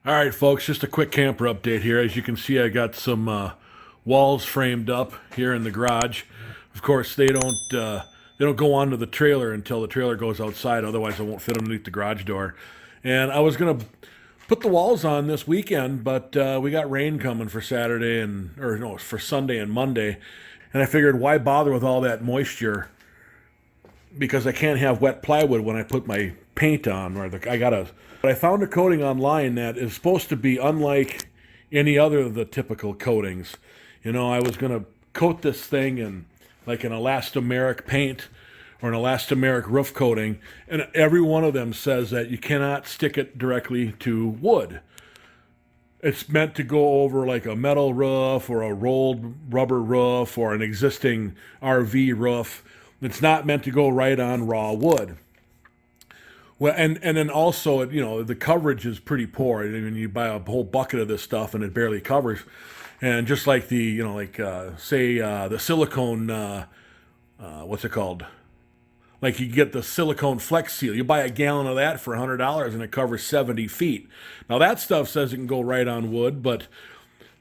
All right, folks, just a quick camper update here. As you can see, I got some walls framed up here in the garage. Of course, they don't go onto the trailer until the trailer goes outside. Otherwise, it won't fit underneath the garage door. And I was gonna put the walls on this weekend, but we got rain coming for for Sunday and Monday. And I figured, why bother with all that moisture? Because I can't have wet plywood when I put my paint on. But I found a coating online that is supposed to be unlike any other of the typical coatings. You know, I was gonna coat this thing in like an elastomeric paint or an elastomeric roof coating, and every one of them says that you cannot stick it directly to wood. It's meant to go over like a metal roof or a rolled rubber roof or an existing RV roof. It's not meant to go right on raw wood. Well, and then also, you know, the coverage is pretty poor. I mean, you buy a whole bucket of this stuff and it barely covers. And just like the silicone, what's it called? Like you get the silicone flex seal. You buy a gallon of that for $100 and it covers 70 feet. Now that stuff says it can go right on wood, but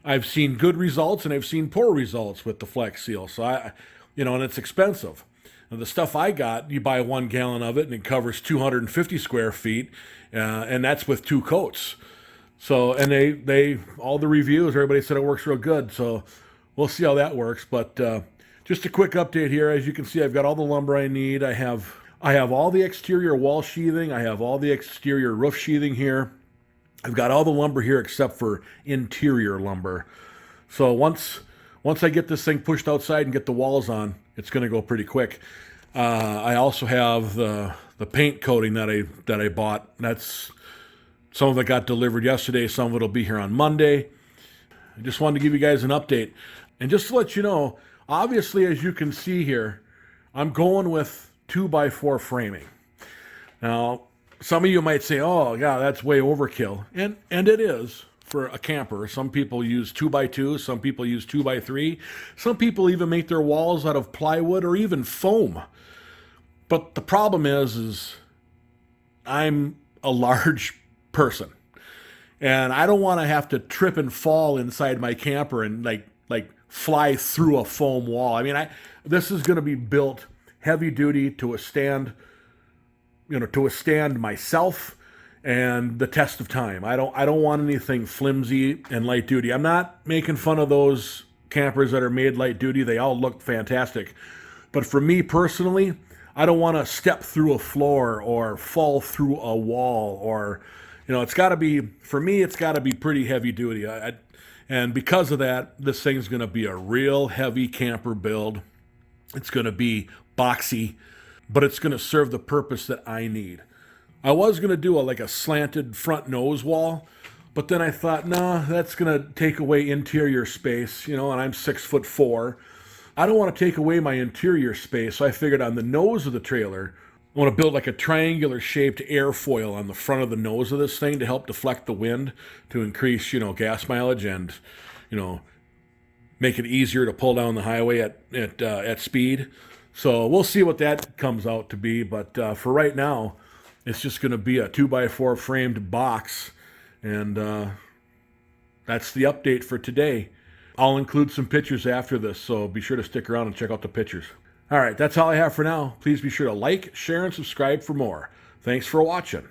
I've seen good results and I've seen poor results with the flex seal. So and it's expensive. And the stuff I got, you buy 1 gallon of it and it covers 250 square feet, and that's with 2 coats. So, and they all the reviews, everybody said it works real good. So we'll see how that works. But just a quick update here. As you can see, I've got all the lumber I need. I have all the exterior wall sheathing. I have all the exterior roof sheathing here. I've got all the lumber here except for interior lumber. So once I get this thing pushed outside and get the walls on, it's going to go pretty quick. I also have the paint coating that I bought. Some of it got delivered yesterday. Some of it will be here on Monday. I just wanted to give you guys an update. And just to let you know, obviously, as you can see here, I'm going with 2x4 framing. Now, some of you might say, oh, yeah, that's way overkill. And it is. For a camper, some people use 2x2, some people use 2x3, some people even make their walls out of plywood or even foam. But the problem is I'm a large person, and I don't want to have to trip and fall inside my camper and like fly through a foam wall. I mean, this is going to be built heavy duty to withstand myself and the test of time. I don't want anything flimsy and light duty. I'm not making fun of those campers that are made light duty. They all look fantastic. But for me personally, I don't want to step through a floor or fall through a wall it's got to be pretty heavy duty. And because of that, this thing's going to be a real heavy camper build. It's going to be boxy, but it's going to serve the purpose that I need. I was going to do a slanted front nose wall, but then I thought, nah, that's going to take away interior space, and I'm 6'4". I don't want to take away my interior space, so I figured on the nose of the trailer, I want to build like a triangular shaped airfoil on the front of the nose of this thing to help deflect the wind to increase, gas mileage and, make it easier to pull down the highway at speed. So we'll see what that comes out to be, but for right now, it's just going to be a 2x4 framed box, and that's the update for today. I'll include some pictures after this, so be sure to stick around and check out the pictures. All right, that's all I have for now. Please be sure to like, share, and subscribe for more. Thanks for watching.